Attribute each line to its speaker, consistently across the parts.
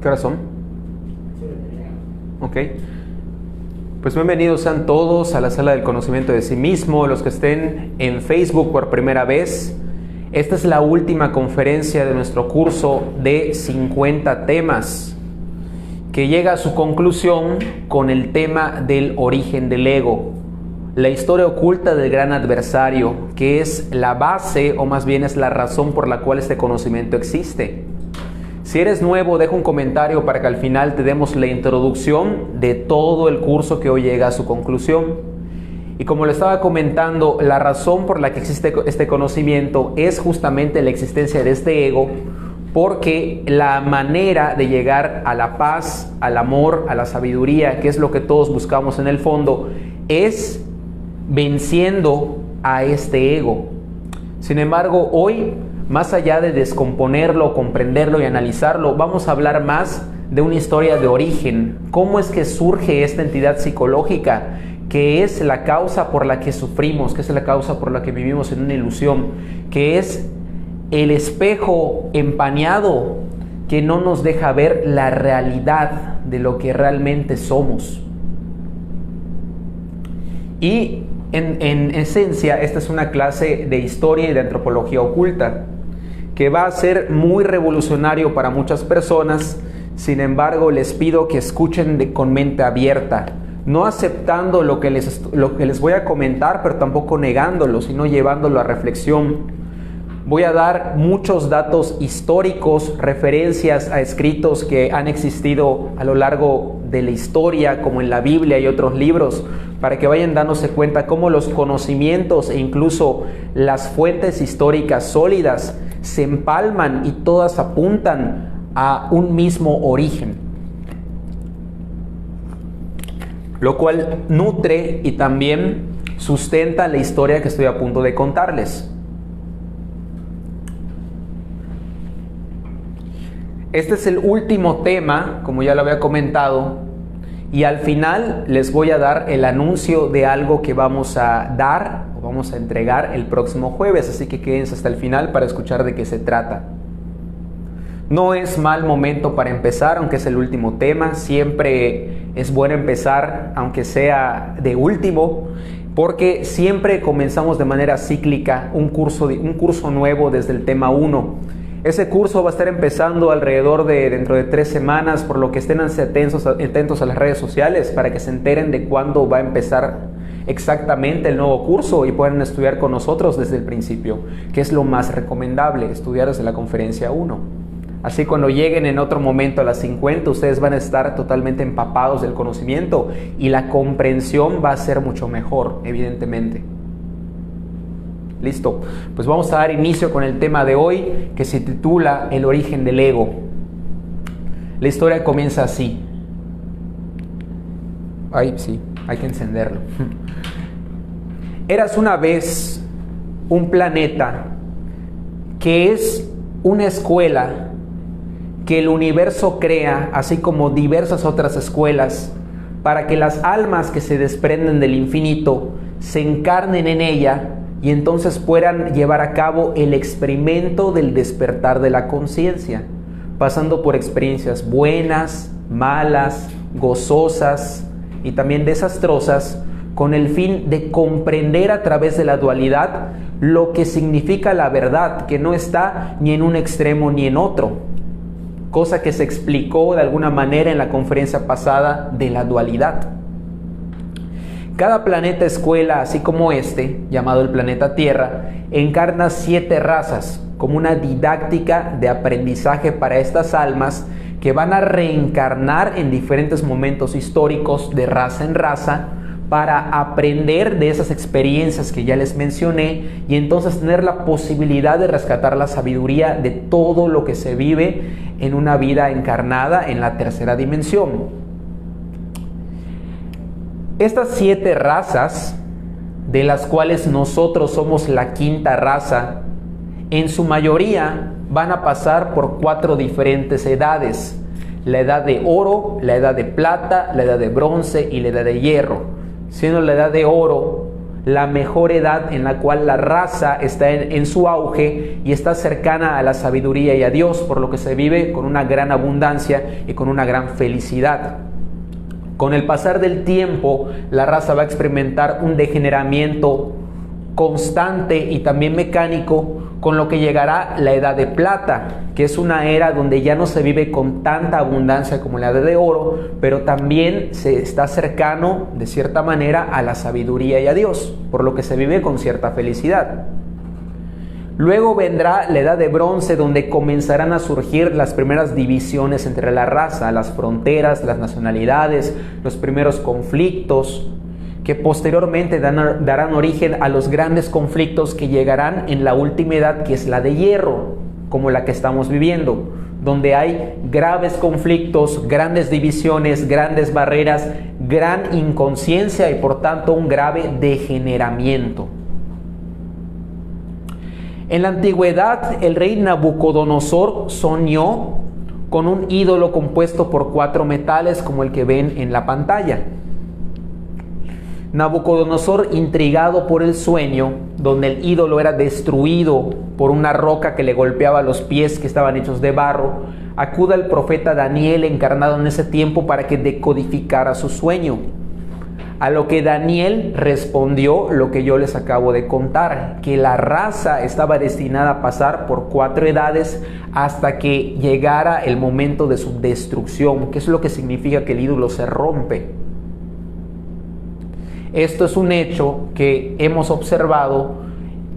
Speaker 1: ¿Qué horas son? Ok. Pues bienvenidos sean todos a la Sala del Conocimiento de sí mismo, los que estén en Facebook por primera vez. Esta es la última conferencia de nuestro curso de 50 temas, que llega a su conclusión con el tema del origen del ego, la historia oculta del gran adversario, que es la base, o más bien es la razón por la cual este conocimiento existe. Si eres nuevo, deja un comentario para que al final te demos la introducción de todo el curso que hoy llega a su conclusión. Y como le estaba comentando, la razón por la que existe este conocimiento es justamente la existencia de este ego, porque la manera de llegar a la paz, al amor, a la sabiduría, que es lo que todos buscamos en el fondo, es venciendo a este ego. Sin embargo, hoy, más allá de descomponerlo, comprenderlo y analizarlo, vamos a hablar más de una historia de origen. ¿Cómo es que surge esta entidad psicológica, que es la causa por la que sufrimos, que es la causa por la que vivimos en una ilusión, que es el espejo empañado que no nos deja ver la realidad de lo que realmente somos? Y en esencia, esta es una clase de historia y de antropología oculta, que va a ser muy revolucionario para muchas personas. Sin embargo, les pido que escuchen con mente abierta, no aceptando lo que les voy a comentar, pero tampoco negándolo, sino llevándolo a reflexión. Voy a dar muchos datos históricos, referencias a escritos que han existido a lo largo de la historia, como en la Biblia y otros libros, para que vayan dándose cuenta cómo los conocimientos e incluso las fuentes históricas sólidas se empalman y todas apuntan a un mismo origen, lo cual nutre y también sustenta la historia que estoy a punto de contarles. Este es el último tema, como ya lo había comentado, y al final les voy a dar el anuncio de algo que vamos a dar o vamos a entregar el próximo jueves, así que quédense hasta el final para escuchar de qué se trata. No es mal momento para empezar, aunque es el último tema. Siempre es bueno empezar, aunque sea de último, porque siempre comenzamos de manera cíclica un curso nuevo desde el tema 1. Ese curso va a estar empezando alrededor de dentro de 3 semanas, por lo que estén atentos a las redes sociales para que se enteren de cuándo va a empezar exactamente el nuevo curso y puedan estudiar con nosotros desde el principio, que es lo más recomendable, estudiar desde la conferencia 1. Así cuando lleguen en otro momento a las 50, ustedes van a estar totalmente empapados del conocimiento y la comprensión va a ser mucho mejor, evidentemente. Listo, pues vamos a dar inicio con el tema de hoy, que se titula El origen del ego. La historia comienza así. Ay, sí, hay que encenderlo. Eras una vez un planeta que es una escuela que el universo crea, así como diversas otras escuelas, para que las almas que se desprenden del infinito se encarnen en ella y entonces puedan llevar a cabo el experimento del despertar de la conciencia, pasando por experiencias buenas, malas, gozosas y también desastrosas, con el fin de comprender a través de la dualidad lo que significa la verdad, que no está ni en un extremo ni en otro, cosa que se explicó de alguna manera en la conferencia pasada de la dualidad. Cada planeta escuela, así como este, llamado el planeta Tierra, encarna 7 razas, como una didáctica de aprendizaje para estas almas que van a reencarnar en diferentes momentos históricos de raza en raza para aprender de esas experiencias que ya les mencioné y entonces tener la posibilidad de rescatar la sabiduría de todo lo que se vive en una vida encarnada en la tercera dimensión. Estas 7 razas, de las cuales nosotros somos la 5ª raza, en su mayoría van a pasar por 4 diferentes edades: la edad de oro, la edad de plata, la edad de bronce y la edad de hierro, siendo la edad de oro la mejor edad en la cual la raza está en su auge y está cercana a la sabiduría y a Dios, por lo que se vive con una gran abundancia y con una gran felicidad. Con el pasar del tiempo, la raza va a experimentar un degeneramiento constante y también mecánico, con lo que llegará la edad de plata, que es una era donde ya no se vive con tanta abundancia como la edad de oro, pero también se está cercano de cierta manera a la sabiduría y a Dios, por lo que se vive con cierta felicidad. Luego vendrá la edad de bronce, donde comenzarán a surgir las primeras divisiones entre la raza, las fronteras, las nacionalidades, los primeros conflictos, que posteriormente darán origen a los grandes conflictos que llegarán en la última edad, que es la de hierro, como la que estamos viviendo, donde hay graves conflictos, grandes divisiones, grandes barreras, gran inconsciencia y por tanto un grave degeneramiento. En la antigüedad, el rey Nabucodonosor soñó con un ídolo compuesto por 4 metales, como el que ven en la pantalla. Nabucodonosor, intrigado por el sueño, donde el ídolo era destruido por una roca que le golpeaba los pies, que estaban hechos de barro, acude al profeta Daniel, encarnado en ese tiempo, para que decodificara su sueño. A lo que Daniel respondió lo que yo les acabo de contar, que la raza estaba destinada a pasar por 4 edades hasta que llegara el momento de su destrucción, que es lo que significa que el ídolo se rompe. Esto es un hecho que hemos observado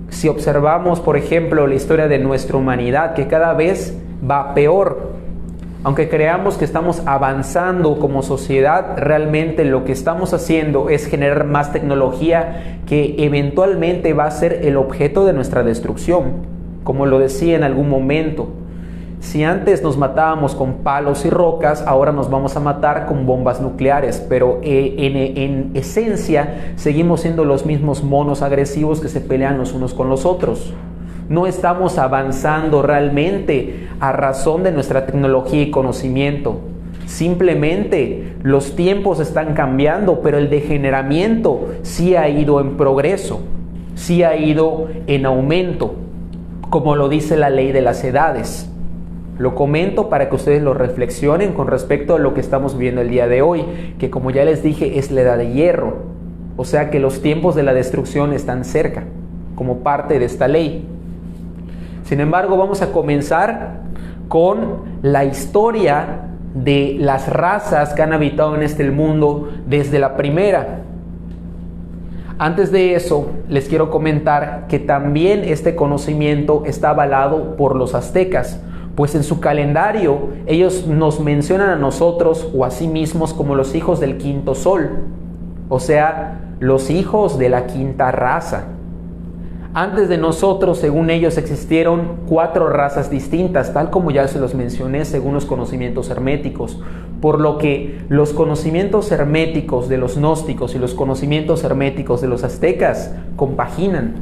Speaker 1: si observamos, por ejemplo, la historia de nuestra humanidad, que cada vez va peor. Aunque creamos que estamos avanzando como sociedad, realmente lo que estamos haciendo es generar más tecnología que eventualmente va a ser el objeto de nuestra destrucción. Como lo decía en algún momento, si antes nos matábamos con palos y rocas, ahora nos vamos a matar con bombas nucleares, pero en esencia seguimos siendo los mismos monos agresivos que se pelean los unos con los otros. No estamos avanzando realmente a razón de nuestra tecnología y conocimiento. Simplemente los tiempos están cambiando, pero el degeneramiento sí ha ido en progreso, sí ha ido en aumento, como lo dice la ley de las edades. Lo comento para que ustedes lo reflexionen con respecto a lo que estamos viendo el día de hoy, que como ya les dije es la edad de hierro, o sea que los tiempos de la destrucción están cerca, como parte de esta ley. Sin embargo, vamos a comenzar con la historia de las razas que han habitado en este mundo desde la primera. Antes de eso, les quiero comentar que también este conocimiento está avalado por los aztecas, pues en su calendario ellos nos mencionan a nosotros o a sí mismos como los hijos del quinto sol, o sea, los hijos de la quinta raza. Antes de nosotros, según ellos, existieron 4 razas distintas, tal como ya se los mencioné según los conocimientos herméticos, por lo que los conocimientos herméticos de los gnósticos y los conocimientos herméticos de los aztecas compaginan.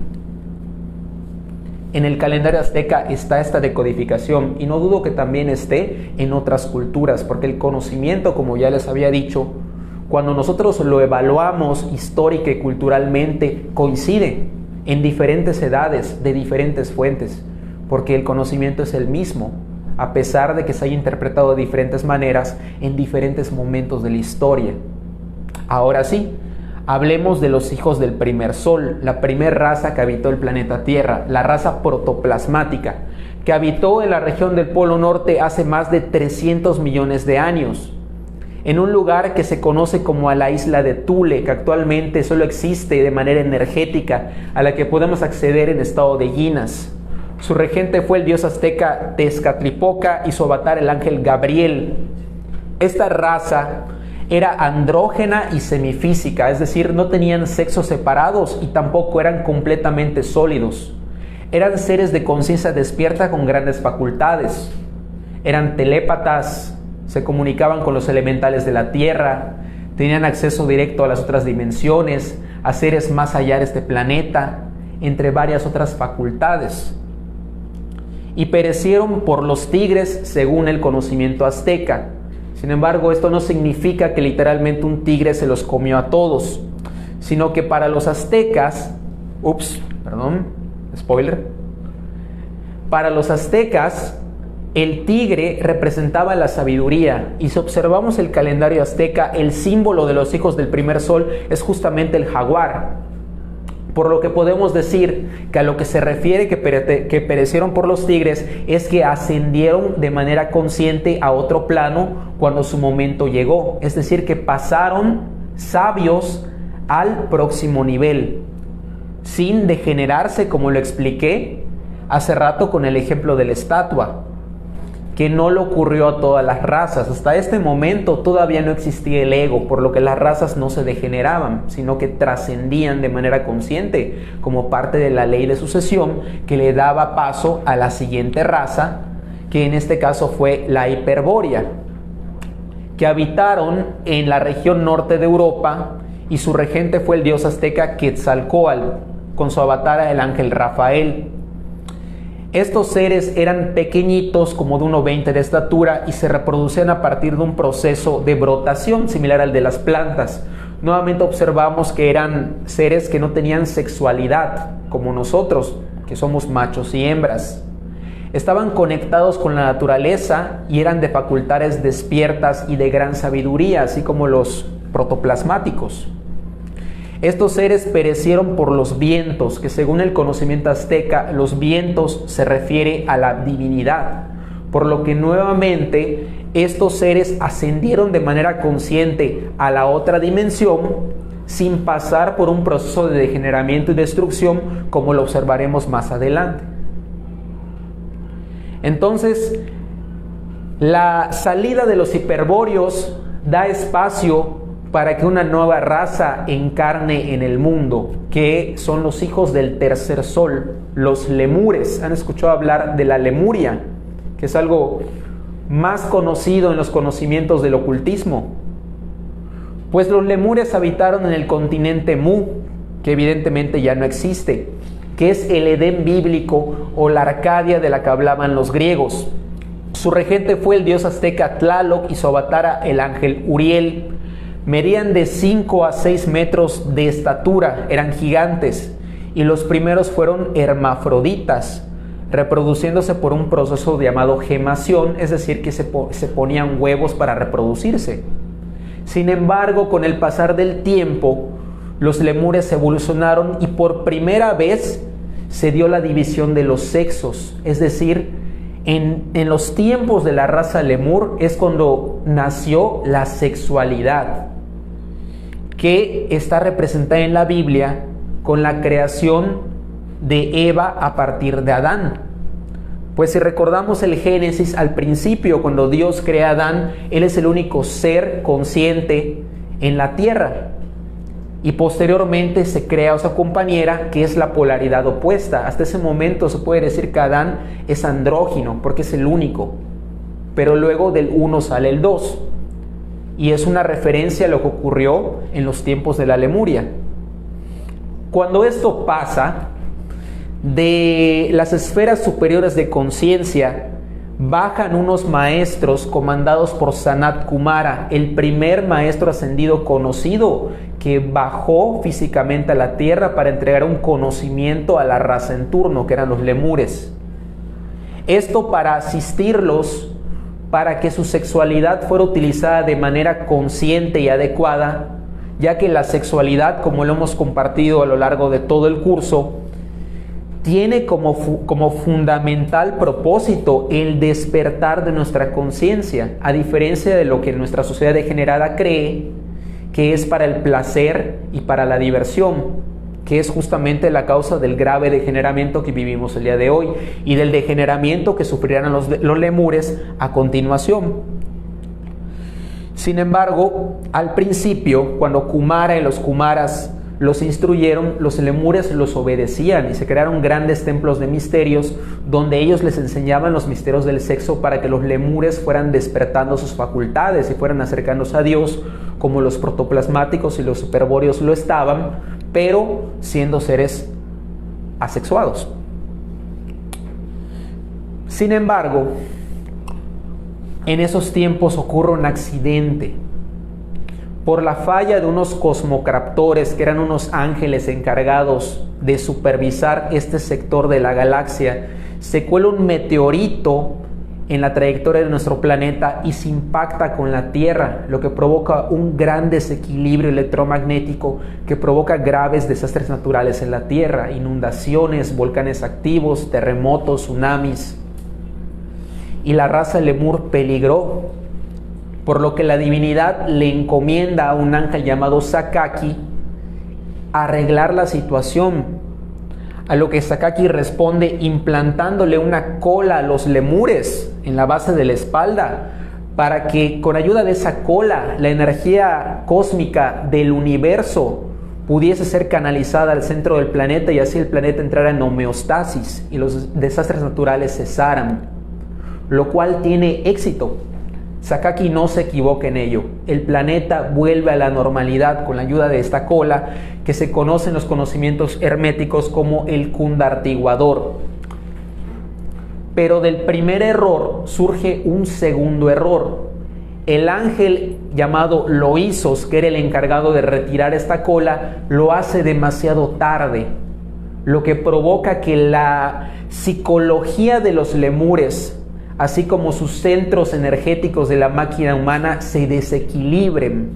Speaker 1: En el calendario azteca está esta decodificación y no dudo que también esté en otras culturas, porque el conocimiento, como ya les había dicho, cuando nosotros lo evaluamos histórica y culturalmente, coincide en diferentes edades, de diferentes fuentes, porque el conocimiento es el mismo, a pesar de que se haya interpretado de diferentes maneras en diferentes momentos de la historia. Ahora sí, hablemos de los hijos del primer sol, la primera raza que habitó el planeta Tierra, la raza protoplasmática, que habitó en la región del Polo Norte hace más de 300 millones de años, en un lugar que se conoce como a la isla de Thule, que actualmente solo existe de manera energética, a la que podemos acceder en estado de Ginas. Su regente fue el dios azteca Tezcatlipoca y su avatar el ángel Gabriel. Esta raza era andrógena y semifísica, es decir, no tenían sexos separados y tampoco eran completamente sólidos. Eran seres de conciencia despierta con grandes facultades. Eran telépatas, se comunicaban con los elementales de la tierra, tenían acceso directo a las otras dimensiones, a seres más allá de este planeta, entre varias otras facultades. Y perecieron por los tigres según el conocimiento azteca. Sin embargo, esto no significa que literalmente un tigre se los comió a todos, sino que para los aztecas, para los aztecas, el tigre representaba la sabiduría, y si observamos el calendario azteca, el símbolo de los hijos del primer sol es justamente el jaguar. Por lo que podemos decir que a lo que se refiere que perecieron por los tigres es que ascendieron de manera consciente a otro plano cuando su momento llegó. Es decir, que pasaron sabios al próximo nivel, sin degenerarse, como lo expliqué hace rato con el ejemplo de la estatua, que no le ocurrió a todas las razas. Hasta este momento todavía no existía el ego, por lo que las razas no se degeneraban, sino que trascendían de manera consciente, como parte de la ley de sucesión que le daba paso a la siguiente raza, que en este caso fue la Hiperbórea, que habitaron en la región norte de Europa, y su regente fue el dios azteca Quetzalcóatl, con su avatar el ángel Rafael. Estos seres eran pequeñitos, como de 1,20 de estatura, y se reproducían a partir de un proceso de brotación similar al de las plantas. Nuevamente observamos que eran seres que no tenían sexualidad, como nosotros, que somos machos y hembras. Estaban conectados con la naturaleza y eran de facultades despiertas y de gran sabiduría, así como los protoplasmáticos. Estos seres perecieron por los vientos, que según el conocimiento azteca, los vientos se refiere a la divinidad, por lo que nuevamente estos seres ascendieron de manera consciente a la otra dimensión, sin pasar por un proceso de degeneramiento y destrucción, como lo observaremos más adelante. Entonces, la salida de los hiperbóreos da espacio para que una nueva raza encarne en el mundo, que son los hijos del tercer sol, los lemures. ¿Han escuchado hablar de la Lemuria? Que es algo más conocido en los conocimientos del ocultismo. Pues los lemures habitaron en el continente Mu, que evidentemente ya no existe, que es el Edén bíblico o la Arcadia de la que hablaban los griegos. Su regente fue el dios azteca Tlaloc y su avatar el ángel Uriel. Medían de 5 a 6 metros de estatura, eran gigantes, y los primeros fueron hermafroditas, reproduciéndose por un proceso llamado gemación, es decir, que se ponían huevos para reproducirse. Sin embargo, con el pasar del tiempo, los lemures evolucionaron y por primera vez se dio la división de los sexos, es decir, en los tiempos de la raza lemur es cuando nació la sexualidad, que está representada en la Biblia con la creación de Eva a partir de Adán. Pues si recordamos el Génesis, al principio, cuando Dios crea a Adán, él es el único ser consciente en la tierra. Y posteriormente se crea a su compañera, que es la polaridad opuesta. Hasta ese momento se puede decir que Adán es andrógino, porque es el único. Pero luego del uno sale el dos. Y es una referencia a lo que ocurrió en los tiempos de la Lemuria. Cuando esto pasa, de las esferas superiores de conciencia bajan unos maestros comandados por Sanat Kumara, el primer maestro ascendido conocido que bajó físicamente a la tierra para entregar un conocimiento a la raza en turno, que eran los lemures. Esto para asistirlos, para que su sexualidad fuera utilizada de manera consciente y adecuada, ya que la sexualidad, como lo hemos compartido a lo largo de todo el curso, tiene como fundamental propósito el despertar de nuestra conciencia, a diferencia de lo que nuestra sociedad degenerada cree que es para el placer y para la diversión, que es justamente la causa del grave degeneramiento que vivimos el día de hoy y del degeneramiento que sufrirán los lemures a continuación. Sin embargo, al principio, cuando Kumara y los Kumaras los instruyeron, los lemures los obedecían y se crearon grandes templos de misterios donde ellos les enseñaban los misterios del sexo para que los lemures fueran despertando sus facultades y fueran acercándose a Dios, como los protoplasmáticos y los hiperbóreos lo estaban, pero siendo seres asexuados. Sin embargo, en esos tiempos ocurre un accidente, por la falla de unos cosmocraptores, que eran unos ángeles encargados de supervisar este sector de la galaxia, se cuela un meteorito en la trayectoria de nuestro planeta y se impacta con la Tierra, lo que provoca un gran desequilibrio electromagnético que provoca graves desastres naturales en la Tierra, inundaciones, volcanes activos, terremotos, tsunamis. Y la raza lemur peligró, por lo que la divinidad le encomienda a un ángel llamado Sakaki arreglar la situación, a lo que Sakaki responde implantándole una cola a los lemures en la base de la espalda, para que con ayuda de esa cola la energía cósmica del universo pudiese ser canalizada al centro del planeta y así el planeta entrara en homeostasis y los desastres naturales cesaran, lo cual tiene éxito. Sakaki no se equivoca en ello. El planeta vuelve a la normalidad con la ayuda de esta cola que se conoce en los conocimientos herméticos como el cundartiguador. Pero del primer error surge un segundo error. El ángel llamado Loisos, que era el encargado de retirar esta cola, lo hace demasiado tarde, lo que provoca que la psicología de los lemures, así como sus centros energéticos de la máquina humana, se desequilibren.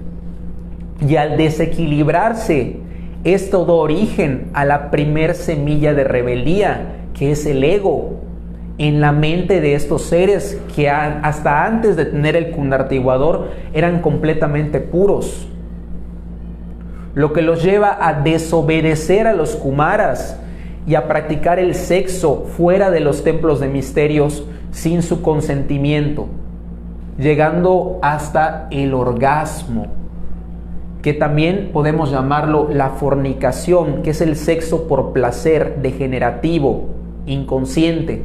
Speaker 1: Y al desequilibrarse, esto da origen a la primer semilla de rebeldía, que es el ego, en la mente de estos seres que hasta antes de tener el cundartiguador eran completamente puros. Lo que los lleva a desobedecer a los kumaras y a practicar el sexo fuera de los templos de misterios sin su consentimiento, llegando hasta el orgasmo, que también podemos llamarlo la fornicación, que es el sexo por placer degenerativo, inconsciente.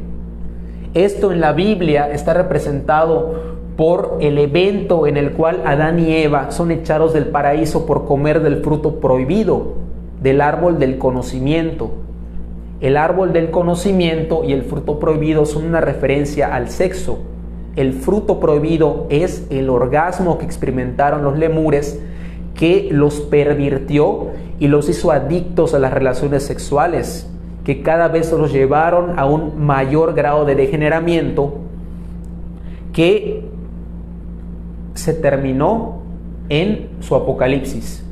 Speaker 1: Esto en la Biblia está representado por el evento en el cual Adán y Eva son echados del paraíso por comer del fruto prohibido, del árbol del conocimiento. El árbol del conocimiento y el fruto prohibido son una referencia al sexo. El fruto prohibido es el orgasmo que experimentaron los lemures, que los pervirtió y los hizo adictos a las relaciones sexuales, que cada vez los llevaron a un mayor grado de degeneramiento, que se terminó en su apocalipsis.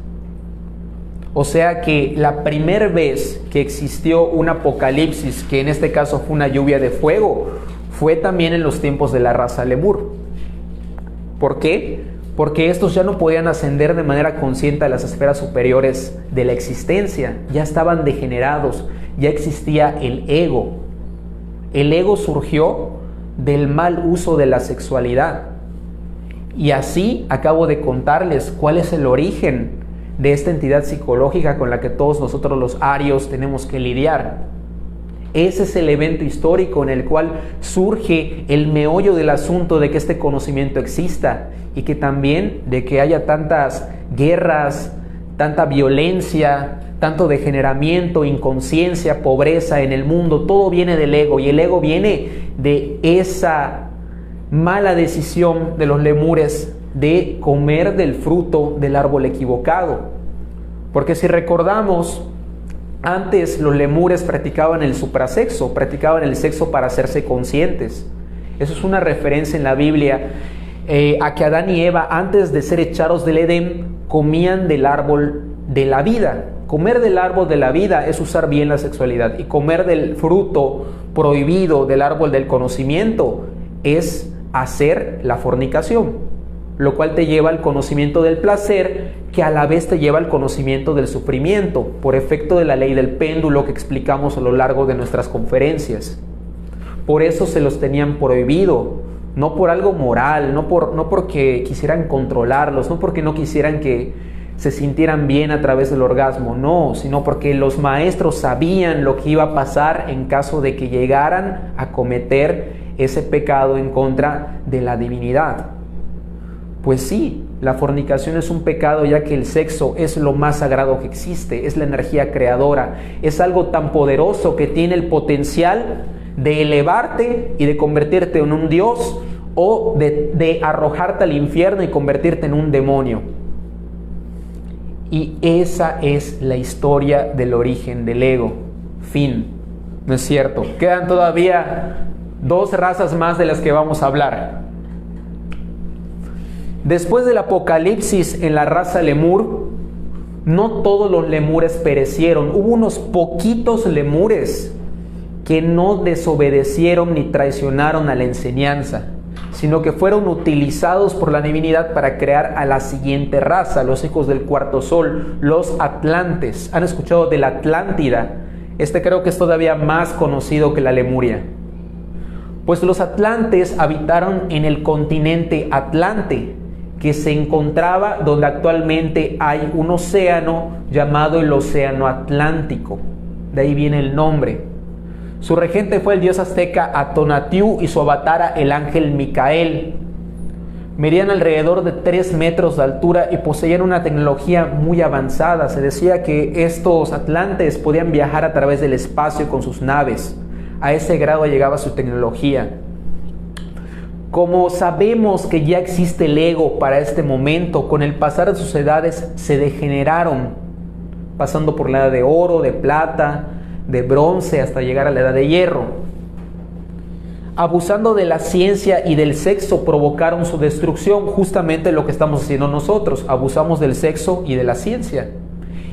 Speaker 1: O sea que la primera vez que existió un apocalipsis, que en este caso fue una lluvia de fuego, fue también en los tiempos de la raza lemur. ¿Por qué? Porque estos ya no podían ascender de manera consciente a las esferas superiores de la existencia, ya estaban degenerados, ya existía el ego. El ego surgió del mal uso de la sexualidad. Y así acabo de contarles cuál es el origen de esta entidad psicológica con la que todos nosotros los arios tenemos que lidiar. Ese es el evento histórico en el cual surge el meollo del asunto de que este conocimiento exista y que también de que haya tantas guerras, tanta violencia, tanto degeneramiento, inconsciencia, pobreza en el mundo. Todo viene del ego, y el ego viene de esa mala decisión de los lemures de comer del fruto del árbol equivocado. Porque si recordamos, antes los lemures practicaban el suprasexo, practicaban el sexo para hacerse conscientes. Eso es una referencia en la Biblia a que Adán y Eva, antes de ser echados del Edén, comían del árbol de la vida. Comer del árbol de la vida es usar bien la sexualidad, y comer del fruto prohibido del árbol del conocimiento es hacer la fornicación, lo cual te lleva al conocimiento del placer, que a la vez te lleva al conocimiento del sufrimiento, por efecto de la ley del péndulo que explicamos a lo largo de nuestras conferencias. Por eso se los tenían prohibido, no por algo moral, no porque quisieran controlarlos, no porque no quisieran que se sintieran bien a través del orgasmo, no, sino porque los maestros sabían lo que iba a pasar en caso de que llegaran a cometer ese pecado en contra de la divinidad. Pues sí, la fornicación es un pecado, ya que el sexo es lo más sagrado que existe, es la energía creadora, es algo tan poderoso que tiene el potencial de elevarte y de convertirte en un dios, o de arrojarte al infierno y convertirte en un demonio. Y esa es la historia del origen del ego. Fin. No es cierto. Quedan todavía 2 razas más de las que vamos a hablar. Después del apocalipsis en la raza lemur, no todos los lemures perecieron. Hubo unos poquitos lemures que no desobedecieron ni traicionaron a la enseñanza, sino que fueron utilizados por la divinidad para crear a la siguiente raza, los hijos del cuarto sol, los atlantes. ¿Han escuchado de la Atlántida? Creo que es todavía más conocido que la Lemuria. Pues los atlantes habitaron en el continente Atlante, que se encontraba donde actualmente hay un océano llamado el Océano Atlántico. De ahí viene el nombre. Su regente fue el dios azteca Atonatiuh y su avatara el ángel Micael. Medían alrededor de 3 metros de altura y poseían una tecnología muy avanzada. Se decía que estos atlantes podían viajar a través del espacio con sus naves. A ese grado llegaba su tecnología. Como sabemos que ya existe el ego para este momento, con el pasar de sus edades se degeneraron, pasando por la edad de oro, de plata, de bronce, hasta llegar a la edad de hierro. Abusando de la ciencia y del sexo provocaron su destrucción, justamente lo que estamos haciendo nosotros. Abusamos del sexo y de la ciencia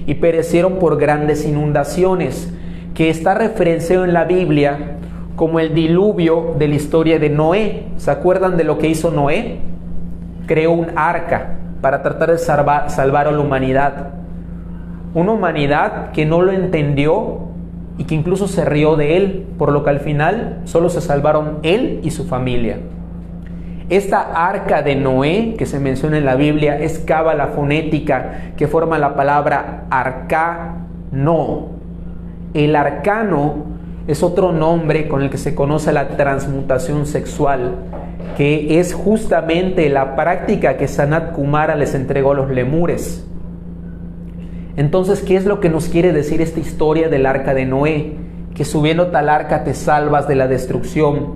Speaker 1: y perecieron por grandes inundaciones, que está referenciado en la Biblia como el diluvio de la historia de Noé. ¿Se acuerdan de lo que hizo Noé? Creó un arca para tratar de salvar a la humanidad. Una humanidad que no lo entendió y que incluso se rió de él, por lo que al final solo se salvaron él y su familia. Esta arca de Noé que se menciona en la Biblia es cábala fonética que forma la palabra arcano. El arcano es otro nombre con el que se conoce la transmutación sexual, que es justamente la práctica que Sanat Kumara les entregó a los lemures. Entonces, ¿qué es lo que nos quiere decir esta historia del arca de Noé? Que subiendo tal arca te salvas de la destrucción,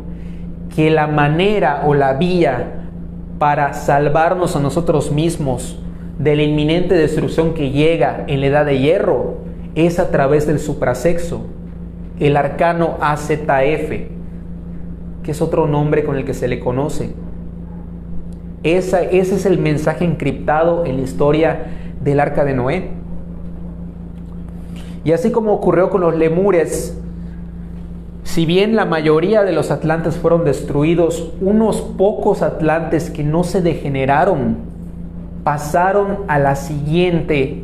Speaker 1: que la manera o la vía para salvarnos a nosotros mismos de la inminente destrucción que llega en la edad de hierro es a través del suprasexo, el arcano AZF, que es otro nombre con el que se le conoce. Ese es el mensaje encriptado en la historia del arca de Noé. Y así como ocurrió con los lemures, si bien la mayoría de los atlantes fueron destruidos, unos pocos atlantes que no se degeneraron pasaron a la siguiente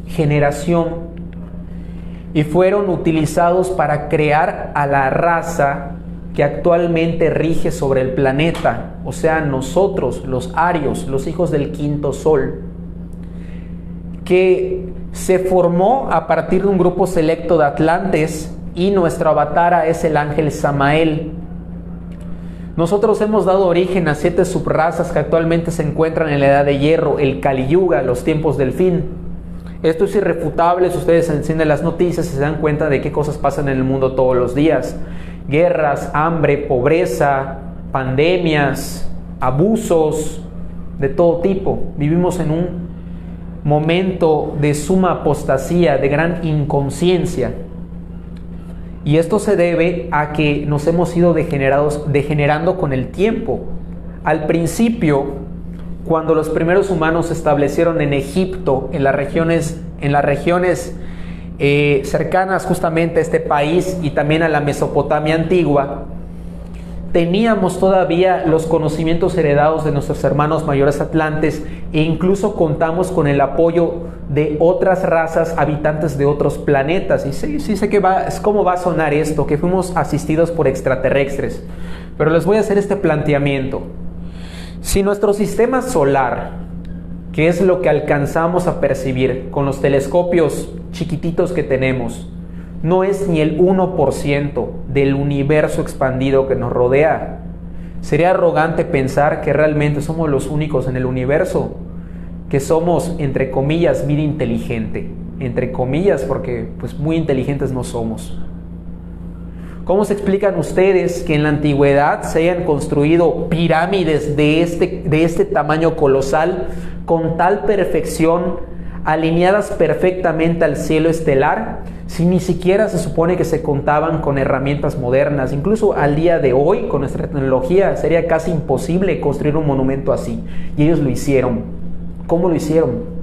Speaker 1: generación y fueron utilizados para crear a la raza que actualmente rige sobre el planeta, o sea, nosotros, los arios, los hijos del quinto sol, que se formó a partir de un grupo selecto de atlantes, y nuestro avatara es el ángel Samael. Nosotros hemos dado origen a 7 subrazas que actualmente se encuentran en la edad de hierro, el Kali Yuga, los tiempos del fin. Esto es irrefutable si ustedes encienden las noticias y se dan cuenta de qué cosas pasan en el mundo todos los días. Guerras, hambre, pobreza, pandemias, abusos de todo tipo. Vivimos en un momento de suma apostasía, de gran inconsciencia. Y esto se debe a que nos hemos ido degenerando con el tiempo. Al principio, cuando los primeros humanos se establecieron en Egipto, en las regiones cercanas justamente a este país y también a la Mesopotamia antigua, teníamos todavía los conocimientos heredados de nuestros hermanos mayores atlantes e incluso contamos con el apoyo de otras razas habitantes de otros planetas. Y sí sé que es cómo va a sonar esto, que fuimos asistidos por extraterrestres. Pero les voy a hacer este planteamiento. Si nuestro sistema solar, que es lo que alcanzamos a percibir con los telescopios chiquititos que tenemos, no es ni el 1% del universo expandido que nos rodea, sería arrogante pensar que realmente somos los únicos en el universo que somos, entre comillas, vida inteligente. Entre comillas, porque pues muy inteligentes no somos. ¿Cómo se explican ustedes que en la antigüedad se hayan construido pirámides de este tamaño colosal con tal perfección alineadas perfectamente al cielo estelar, si ni siquiera se supone que se contaban con herramientas modernas? Incluso al día de hoy, con nuestra tecnología, sería casi imposible construir un monumento así. Y ellos lo hicieron. ¿Cómo lo hicieron?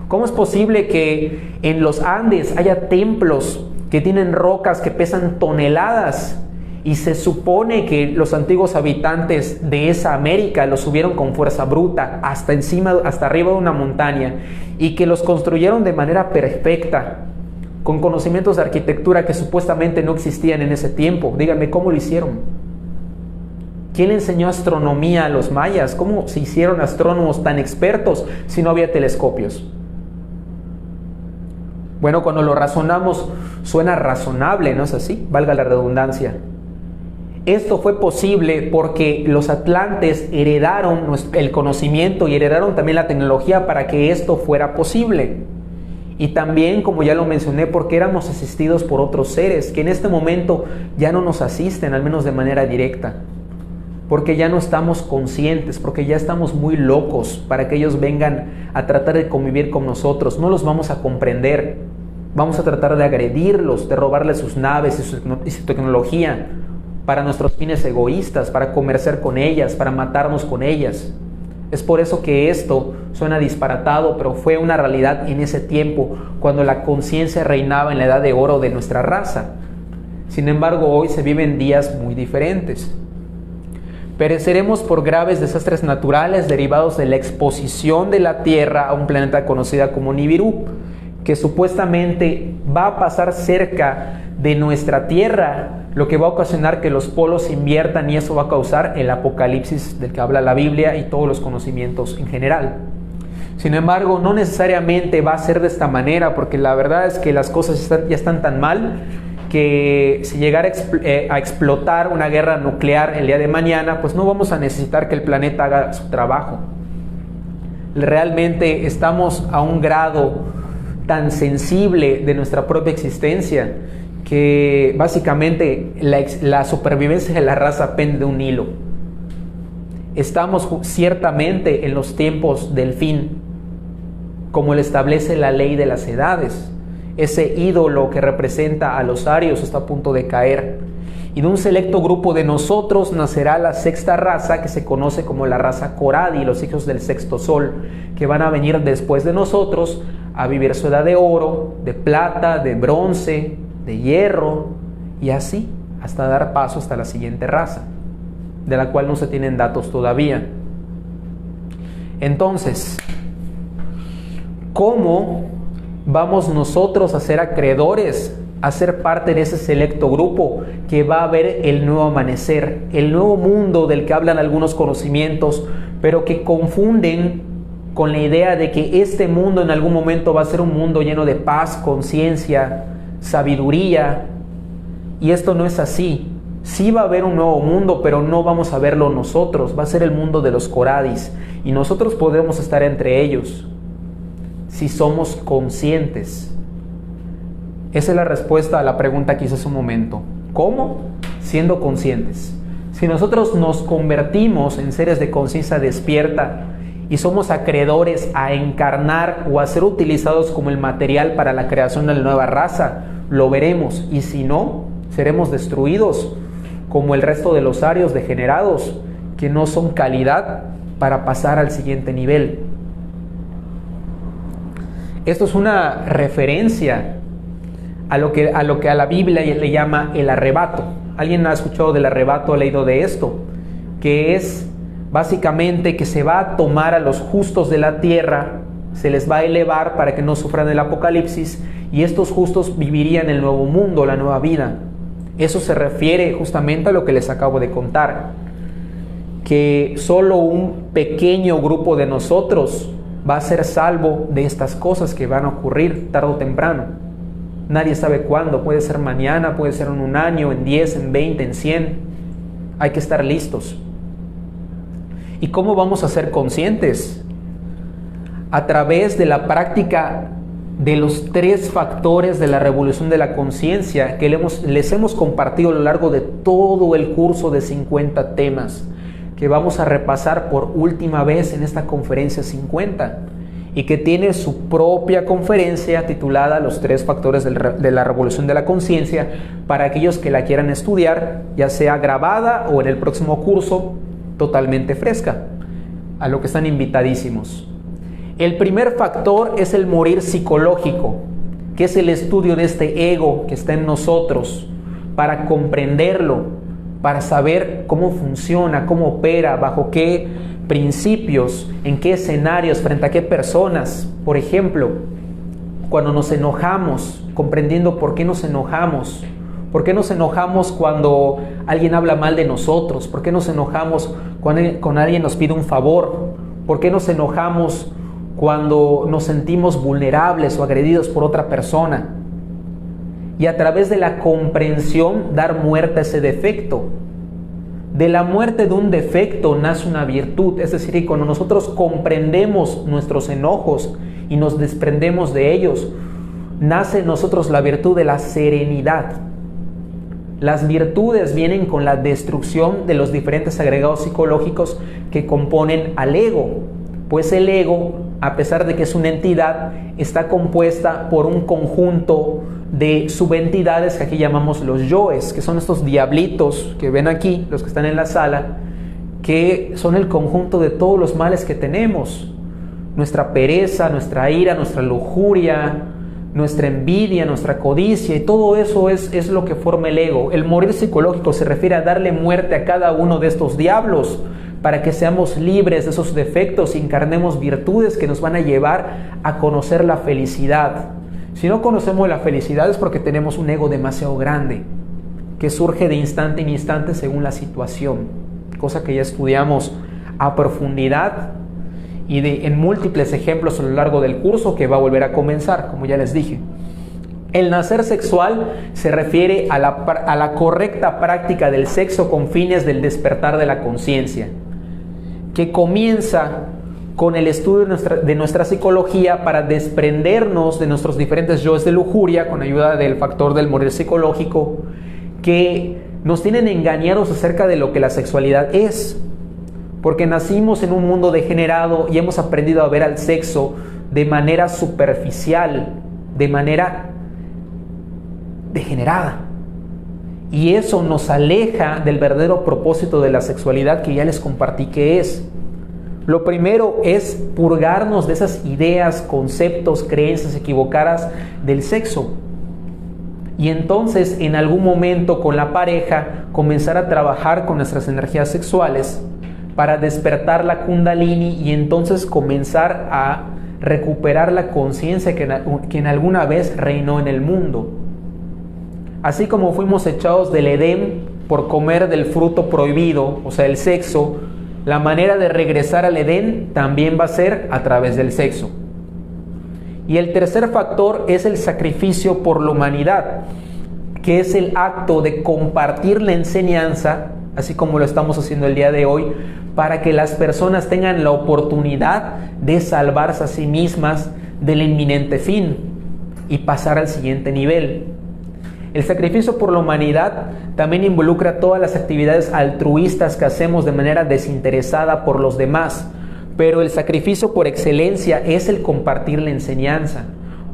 Speaker 1: ¿Cómo es posible que en los Andes haya templos que tienen rocas que pesan toneladas? Y se supone que los antiguos habitantes de esa América los subieron con fuerza bruta hasta encima, hasta arriba de una montaña, y que los construyeron de manera perfecta, con conocimientos de arquitectura que supuestamente no existían en ese tiempo. Díganme, ¿cómo lo hicieron? ¿Quién le enseñó astronomía a los mayas? ¿Cómo se hicieron astrónomos tan expertos si no había telescopios? Bueno, cuando lo razonamos suena razonable, ¿no es así? Valga la redundancia. Esto fue posible porque los atlantes heredaron el conocimiento y heredaron también la tecnología para que esto fuera posible. Y también, como ya lo mencioné, porque éramos asistidos por otros seres que en este momento ya no nos asisten, al menos de manera directa. Porque ya no estamos conscientes, porque ya estamos muy locos para que ellos vengan a tratar de convivir con nosotros. No los vamos a comprender. Vamos a tratar de agredirlos, de robarles sus naves y su tecnología para nuestros fines egoístas, para comerciar con ellas, para matarnos con ellas. Es por eso que esto suena disparatado, pero fue una realidad en ese tiempo, cuando la conciencia reinaba en la edad de oro de nuestra raza. Sin embargo, hoy se viven días muy diferentes. Pereceremos por graves desastres naturales derivados de la exposición de la Tierra a un planeta conocido como Nibiru, que supuestamente va a pasar cerca de nuestra Tierra, lo que va a ocasionar que los polos se inviertan, y eso va a causar el apocalipsis del que habla la Biblia y todos los conocimientos en general. Sin embargo, no necesariamente va a ser de esta manera, porque la verdad es que las cosas ya están tan mal que si llegara a explotar una guerra nuclear el día de mañana, pues no vamos a necesitar que el planeta haga su trabajo. Realmente estamos a un grado tan sensible de nuestra propia existencia que básicamente la supervivencia de la raza pende de un hilo. Estamos ciertamente en los tiempos del fin, como lo establece la ley de las edades. Ese ídolo que representa a los arios está a punto de caer, y de un selecto grupo de nosotros nacerá la sexta raza, que se conoce como la raza Coradi, los hijos del sexto sol, que van a venir después de nosotros a vivir su edad de oro, de plata, de bronce, de hierro, y así hasta dar paso hasta la siguiente raza, de la cual no se tienen datos todavía. Entonces, ¿cómo vamos nosotros a ser acreedores, a ser parte de ese selecto grupo que va a ver el nuevo amanecer, el nuevo mundo del que hablan algunos conocimientos, pero que confunden con la idea de que este mundo en algún momento va a ser un mundo lleno de paz, conciencia, sabiduría? Y esto no es así. Sí va a haber un nuevo mundo, pero no vamos a verlo nosotros. Va a ser el mundo de los Coradis, y nosotros podemos estar entre ellos si somos conscientes. Esa es la respuesta a la pregunta que hice hace un momento. ¿Cómo? Siendo conscientes. Si nosotros nos convertimos en seres de conciencia despierta y somos acreedores a encarnar o a ser utilizados como el material para la creación de la nueva raza, lo veremos. Y si no, seremos destruidos como el resto de los arios degenerados, que no son calidad para pasar al siguiente nivel. Esto es una referencia a lo que a la Biblia le llama el arrebato. ¿Alguien ha escuchado del arrebato, ha leído de esto? Que es básicamente que se va a tomar a los justos de la tierra, se les va a elevar para que no sufran el apocalipsis, y estos justos vivirían el nuevo mundo, la nueva vida. Eso se refiere justamente a lo que les acabo de contar, que solo un pequeño grupo de nosotros va a ser salvo de estas cosas que van a ocurrir tarde o temprano. Nadie sabe cuándo, puede ser mañana, puede ser en un año, en 10, en 20, en 100. Hay que estar listos. ¿Y cómo vamos a ser conscientes? A través de la práctica de los 3 factores de la revolución de la conciencia que les hemos compartido a lo largo de todo el curso de 50 temas que vamos a repasar por última vez en esta conferencia 50, y que tiene su propia conferencia titulada Los 3 factores de la revolución de la conciencia, para aquellos que la quieran estudiar, ya sea grabada o en el próximo curso totalmente fresca, a lo que están invitadísimos. El primer factor es el morir psicológico, que es el estudio de este ego que está en nosotros, para comprenderlo, para saber cómo funciona, cómo opera, bajo qué principios, en qué escenarios, frente a qué personas. Por ejemplo, cuando nos enojamos, comprendiendo por qué nos enojamos. ¿Por qué nos enojamos cuando alguien habla mal de nosotros? ¿Por qué nos enojamos cuando alguien nos pide un favor? ¿Por qué nos enojamos cuando nos sentimos vulnerables o agredidos por otra persona? Y a través de la comprensión dar muerte a ese defecto. De la muerte de un defecto nace una virtud, es decir, que cuando nosotros comprendemos nuestros enojos y nos desprendemos de ellos, nace en nosotros la virtud de la serenidad. Las virtudes vienen con la destrucción de los diferentes agregados psicológicos que componen al ego, pues el ego, a pesar de que es una entidad, está compuesta por un conjunto de subentidades que aquí llamamos los yoes, que son estos diablitos que ven aquí, los que están en la sala, que son el conjunto de todos los males que tenemos. Nuestra pereza, nuestra ira, nuestra lujuria, nuestra envidia, nuestra codicia, y todo eso es lo que forma el ego. El morir psicológico se refiere a darle muerte a cada uno de estos diablos, para que seamos libres de esos defectos y encarnemos virtudes que nos van a llevar a conocer la felicidad. Si no conocemos la felicidad es porque tenemos un ego demasiado grande, que surge de instante en instante según la situación, cosa que ya estudiamos a profundidad y en múltiples ejemplos a lo largo del curso, que va a volver a comenzar, como ya les dije. El nacer sexual se refiere a la correcta práctica del sexo con fines del despertar de la conciencia, que comienza con el estudio de nuestra psicología para desprendernos de nuestros diferentes yoes de lujuria con ayuda del factor del morir psicológico, que nos tienen engañados acerca de lo que la sexualidad es, porque nacimos en un mundo degenerado y hemos aprendido a ver al sexo de manera superficial, de manera degenerada, y eso nos aleja del verdadero propósito de la sexualidad, que ya les compartí que es. Lo primero es purgarnos de esas ideas, conceptos, creencias equivocadas del sexo. Y entonces, en algún momento con la pareja, comenzar a trabajar con nuestras energías sexuales para despertar la Kundalini y entonces comenzar a recuperar la conciencia que en alguna vez reinó en el mundo. Así como fuimos echados del Edén por comer del fruto prohibido, o sea, el sexo, la manera de regresar al Edén también va a ser a través del sexo. Y el tercer factor es el sacrificio por la humanidad, que es el acto de compartir la enseñanza, así como lo estamos haciendo el día de hoy, para que las personas tengan la oportunidad de salvarse a sí mismas del inminente fin y pasar al siguiente nivel. El sacrificio por la humanidad también involucra todas las actividades altruistas que hacemos de manera desinteresada por los demás, pero el sacrificio por excelencia es el compartir la enseñanza,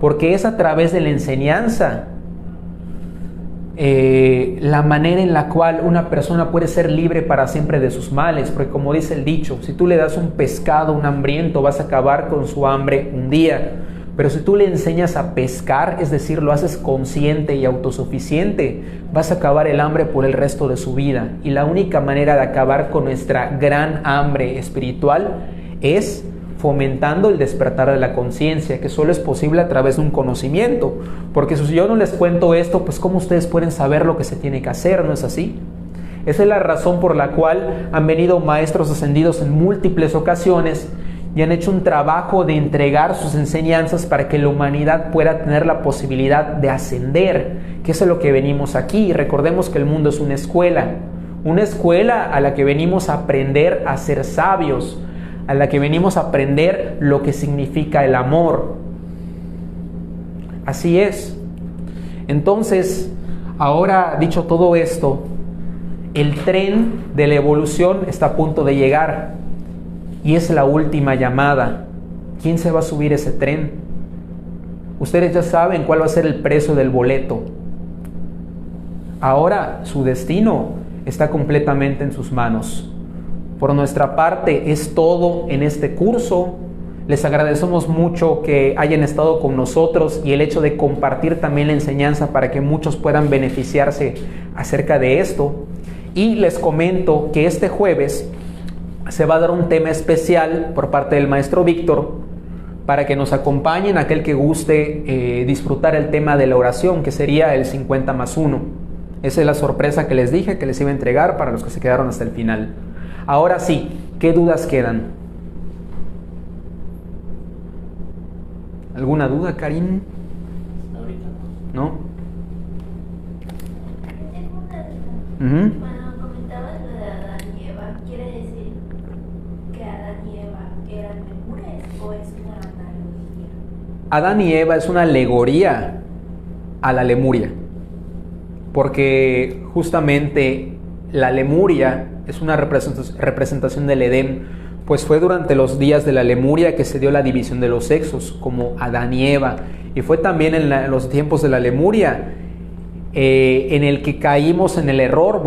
Speaker 1: porque es a través de la enseñanza la manera en la cual una persona puede ser libre para siempre de sus males, porque como dice el dicho, si tú le das un pescado a un hambriento, vas a acabar con su hambre un día. Pero si tú le enseñas a pescar, es decir, lo haces consciente y autosuficiente, vas a acabar el hambre por el resto de su vida. Y la única manera de acabar con nuestra gran hambre espiritual es fomentando el despertar de la conciencia, que solo es posible a través de un conocimiento. Porque si yo no les cuento esto, pues ¿cómo ustedes pueden saber lo que se tiene que hacer? ¿No es así? Esa es la razón por la cual han venido maestros ascendidos en múltiples ocasiones y han hecho un trabajo de entregar sus enseñanzas para que la humanidad pueda tener la posibilidad de ascender, que es a lo que venimos aquí. Recordemos que el mundo es una escuela a la que venimos a aprender a ser sabios, a la que venimos a aprender lo que significa el amor. Así es. Entonces, ahora dicho todo esto, el tren de la evolución está a punto de llegar. Y es la última llamada, ¿quién se va a subir ese tren? Ustedes ya saben cuál va a ser el precio del boleto. Ahora su destino está completamente en sus manos. Por nuestra parte es todo en este curso. Les agradecemos mucho que hayan estado con nosotros y el hecho de compartir también la enseñanza para que muchos puedan beneficiarse acerca de esto. Y les comento que este jueves se va a dar un tema especial por parte del maestro Víctor para que nos acompañen aquel que guste disfrutar el tema de la oración, que sería el 50+1. Esa es la sorpresa que les dije que les iba a entregar para los que se quedaron hasta el final. Ahora sí, ¿qué dudas quedan? ¿Alguna duda, Karin?
Speaker 2: Ahorita
Speaker 1: ¿No?
Speaker 2: tengo una duda.
Speaker 1: Uh-huh.
Speaker 2: Cuando comentabas lo de Adán y Eva, ¿quiere decir que Adán y Eva eran lemures o es una analogía?
Speaker 1: Adán y Eva es una alegoría a la Lemuria, porque justamente la Lemuria es una representación del Edén, pues fue durante los días de la Lemuria que se dio la división de los sexos, como Adán y Eva, y fue también en los tiempos de la Lemuria en el que caímos en el error,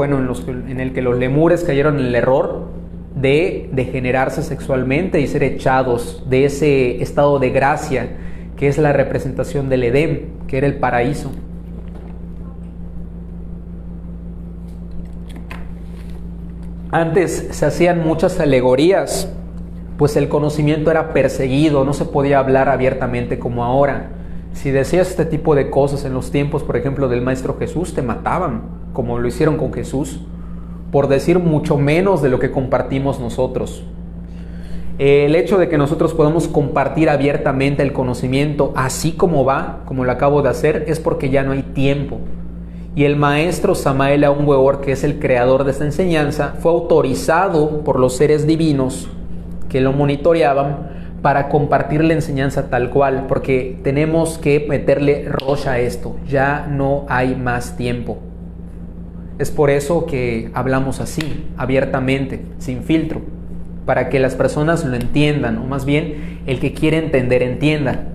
Speaker 1: en el que los lemures cayeron en el error de degenerarse sexualmente y ser echados de ese estado de gracia que es la representación del Edén, que era el paraíso. Antes se hacían muchas alegorías, pues el conocimiento era perseguido, no se podía hablar abiertamente como ahora. Si decías este tipo de cosas en los tiempos, por ejemplo, del Maestro Jesús, te mataban, como lo hicieron con Jesús, por decir mucho menos de lo que compartimos nosotros. El hecho de que nosotros podamos compartir abiertamente el conocimiento así como va, como lo acabo de hacer, es porque ya no hay tiempo. Y el maestro Samael Aun Weor, que es el creador de esta enseñanza, fue autorizado por los seres divinos que lo monitoreaban para compartir la enseñanza tal cual, porque tenemos que meterle rocha a esto, ya no hay más tiempo. Es por eso que hablamos así, abiertamente, sin filtro, para que las personas lo entiendan, o más bien el que quiere entender entienda.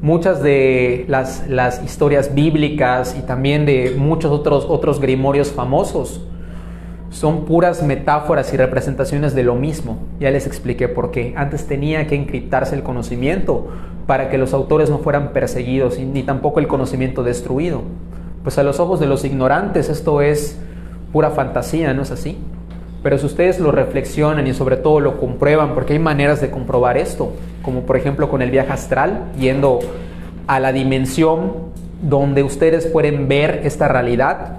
Speaker 1: Muchas de las historias bíblicas y también de muchos otros grimorios famosos son puras metáforas y representaciones de lo mismo. Ya les expliqué por qué. Antes tenía que encriptarse el conocimiento para que los autores no fueran perseguidos ni tampoco el conocimiento destruido. Pues a los ojos de los ignorantes esto es pura fantasía, ¿no es así? Pero si ustedes lo reflexionan y sobre todo lo comprueban, porque hay maneras de comprobar esto, como por ejemplo con el viaje astral, yendo a la dimensión donde ustedes pueden ver esta realidad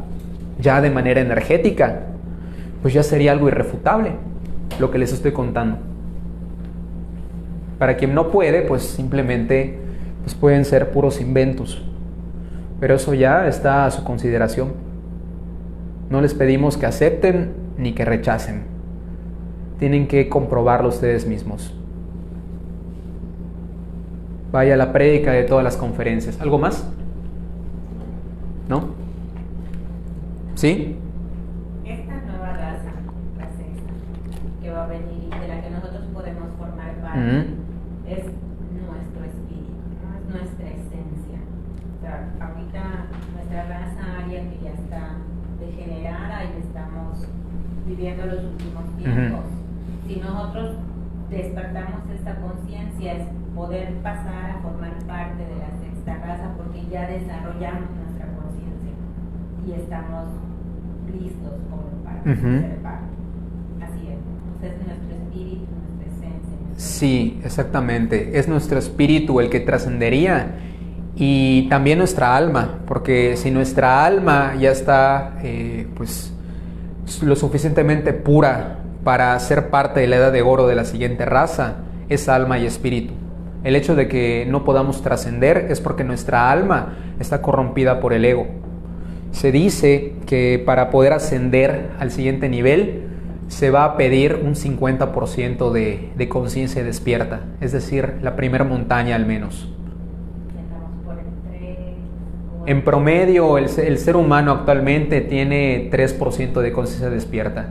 Speaker 1: ya de manera energética, pues ya sería algo irrefutable lo que les estoy contando. Para quien no puede, pues simplemente pues pueden ser puros inventos, pero eso ya está a su consideración. No les pedimos que acepten ni que rechacen. Tienen que comprobarlo ustedes mismos. Vaya a la prédica de todas las conferencias. ¿Algo más? ¿No? ¿Sí?
Speaker 3: Esta nueva raza, la sexta, que va a venir y de la que nosotros podemos formar parte, es nuestro espíritu, ¿no? Es nuestra esencia. O sea, ahorita nuestra raza aria que ya está degenerada y estamos viviendo los últimos tiempos. Si nosotros despertamos esta conciencia, es poder pasar a formar parte de la sexta raza, porque ya desarrollamos nuestra conciencia y estamos listos como para ser parte. Así es. Entonces, nuestro espíritu, nuestra esencia.
Speaker 1: Sí, exactamente. Es nuestro espíritu el que trascendería y también nuestra alma, porque si nuestra alma ya está pues lo suficientemente pura para ser parte de la edad de oro de la siguiente raza, es alma y espíritu. El hecho de que no podamos trascender es porque nuestra alma está corrompida por el ego. Se dice que para poder ascender al siguiente nivel se va a pedir un 50% de conciencia despierta, es decir, la primera montaña al menos. En promedio, el ser humano actualmente tiene 3% de conciencia despierta.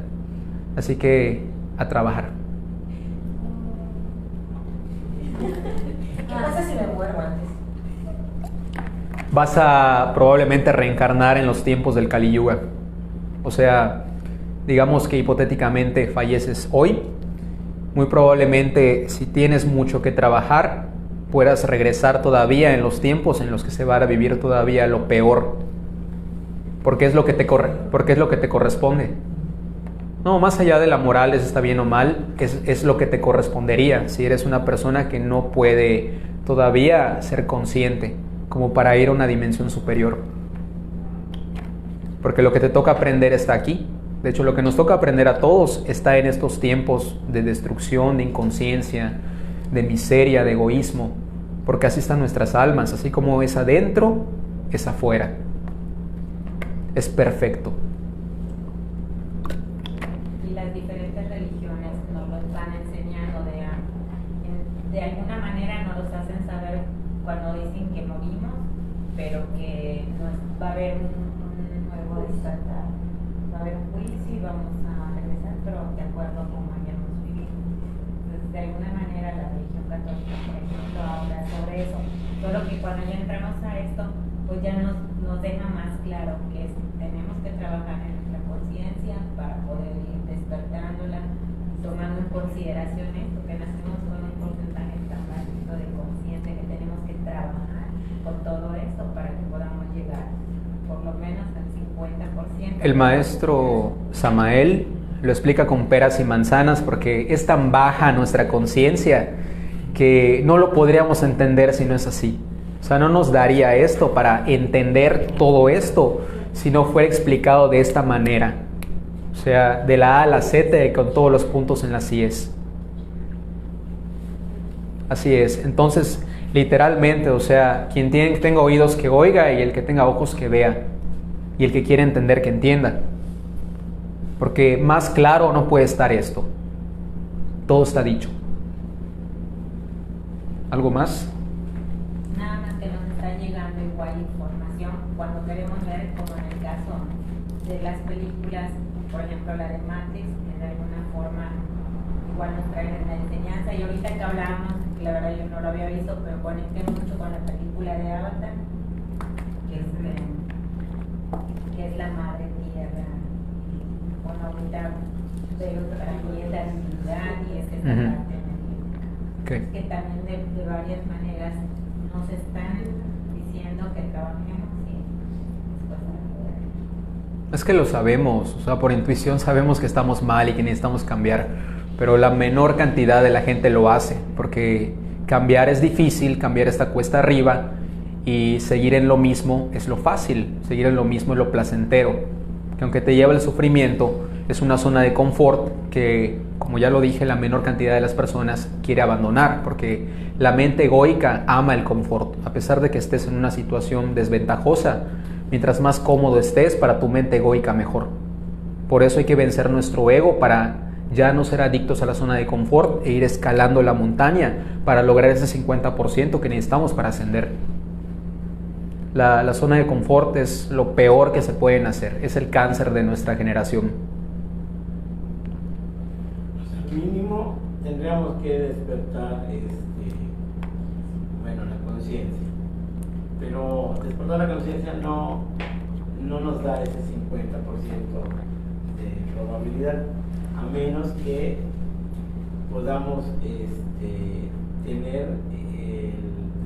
Speaker 1: Así que a trabajar. vas a probablemente reencarnar en los tiempos del Kali Yuga. O sea, digamos que hipotéticamente falleces hoy, muy probablemente si tienes mucho que trabajar, puedas regresar todavía en los tiempos en los que se va a vivir todavía lo peor, porque es lo que te corresponde. No, más allá de la moral, si está bien o mal, es lo que te correspondería si eres una persona que no puede todavía ser consciente como para ir a una dimensión superior. Porque lo que te toca aprender está aquí. De hecho, lo que nos toca aprender a todos está en estos tiempos de destrucción, de inconsciencia, de miseria, de egoísmo. Porque así están nuestras almas, así como es adentro, es afuera. Es perfecto.
Speaker 3: Y las diferentes religiones nos lo están enseñando de alguna manera nos los hacen saber cuando dicen que morimos, pero que va a haber un nuevo despertar, va a haber un juicio y vamos a regresar, pero de acuerdo a cómo hayamos vivido. Entonces, de alguna manera la religión católica, por ejemplo, habla sobre eso, solo que cuando ya entramos a esto, pues ya nos deja más claro que tenemos que trabajar en nuestra conciencia para poder ir despertándola, tomando en consideración esto, que nacemos con un porcentaje tan bajito de conciencia, que tenemos que trabajar con todo esto para que podamos llegar por lo menos al 50%.
Speaker 1: El maestro Samael lo explica con peras y manzanas, porque es tan baja nuestra conciencia que no lo podríamos entender si no es así. O sea, no nos daría esto para entender todo esto si no fuera explicado de esta manera. O sea, de la A a la Z y con todos los puntos en las IES. Así es. Entonces, literalmente, o sea, quien tenga oídos que oiga y el que tenga ojos que vea. Y el que quiera entender que entienda. Porque más claro no puede estar esto. Todo está dicho. ¿Algo más?
Speaker 3: Nada más que nos está llegando igual información cuando queremos ver, como en el caso de las películas, por ejemplo la de Matrix, que de alguna forma igual nos traen en la enseñanza. Y ahorita que hablábamos, que la verdad yo no lo había visto, pero conecté mucho con la película de Avatar, que es la madre tierra, y bueno, ahorita veo también la divinidad y es esa parte
Speaker 1: Okay.
Speaker 3: que también de varias maneras nos están diciendo que trabajemos y después
Speaker 1: Es que lo sabemos, o sea, por intuición sabemos que estamos mal y que necesitamos cambiar, pero la menor cantidad de la gente lo hace, porque cambiar es difícil, cambiar está cuesta arriba, y seguir en lo mismo es lo fácil, seguir en lo mismo es lo placentero, que aunque te lleva el sufrimiento, es una zona de confort que, como ya lo dije, la menor cantidad de las personas quiere abandonar, porque la mente egoica ama el confort, a pesar de que estés en una situación desventajosa. Mientras más cómodo estés, para tu mente egoica mejor. Por eso hay que vencer nuestro ego para ya no ser adictos a la zona de confort e ir escalando la montaña para lograr ese 50% que necesitamos para ascender. La zona de confort es lo peor que se pueden hacer, es el cáncer de nuestra generación.
Speaker 4: Mínimo tendríamos que despertar la conciencia, pero despertar la conciencia no nos da ese 50% de probabilidad, a menos que podamos tener el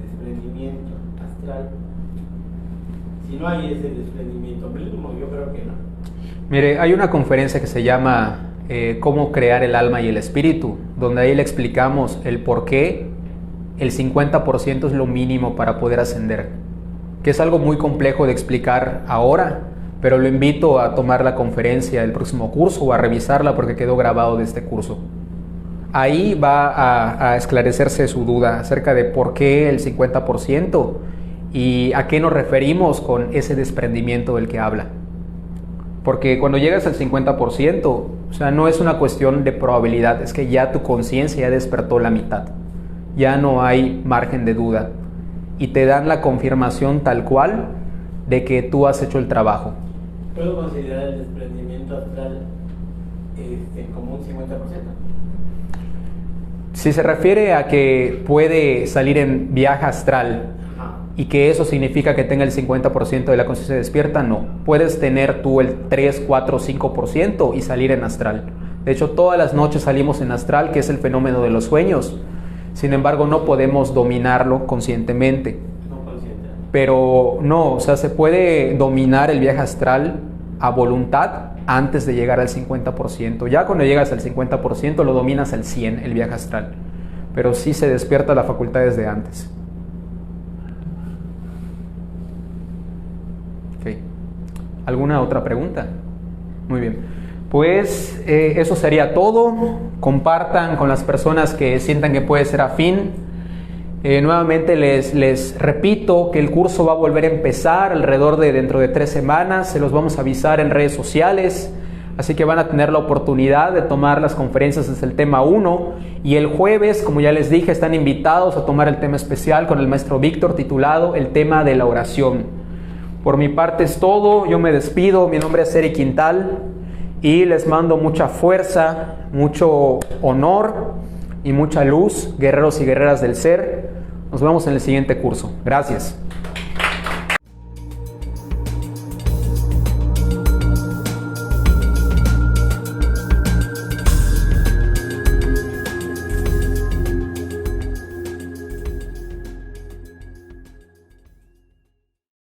Speaker 4: desprendimiento astral. Si no hay ese desprendimiento mínimo, yo creo que no.
Speaker 1: Mire, hay una conferencia que se llama Cómo crear el alma y el espíritu, donde ahí le explicamos el por qué el 50% es lo mínimo para poder ascender, que es algo muy complejo de explicar ahora, pero lo invito a tomar la conferencia del próximo curso o a revisarla porque quedó grabado de este curso. Ahí va a esclarecerse su duda acerca de por qué el 50% y a qué nos referimos con ese desprendimiento del que habla. Porque cuando llegas al 50%, o sea, no es una cuestión de probabilidad, es que ya tu conciencia ya despertó la mitad. Ya no hay margen de duda. Y te dan la confirmación tal cual de que tú has hecho el trabajo.
Speaker 4: ¿Puedo considerar el desprendimiento astral como un 50%?
Speaker 1: Si se refiere a que puede salir en viaje astral y que eso significa que tenga el 50% de la conciencia despierta. No, puedes tener tú el 3, 4, 5% y salir en astral. De hecho, todas las noches salimos en astral, que es el fenómeno de los sueños. Sin embargo, no podemos dominarlo conscientemente.
Speaker 4: No consciente.
Speaker 1: Pero no, o sea, se puede dominar el viaje astral a voluntad antes de llegar al 50%. Ya cuando llegas al 50% lo dominas al 100%, el viaje astral. Pero sí se despierta la facultad desde antes. Okay. ¿Alguna otra pregunta? Muy bien. Pues eso sería todo. Compartan con las personas que sientan que puede ser afín. Nuevamente les repito que el curso va a volver a empezar alrededor de dentro de 3 semanas. Se los vamos a avisar en redes sociales. Así que van a tener la oportunidad de tomar las conferencias desde el tema 1. Y el jueves, como ya les dije, están invitados a tomar el tema especial con el maestro Víctor, titulado El tema de la oración. Por mi parte es todo. Yo me despido. Mi nombre es Eric Quintal. Y les mando mucha fuerza, mucho honor y mucha luz, guerreros y guerreras del ser. Nos vemos en el siguiente curso. Gracias.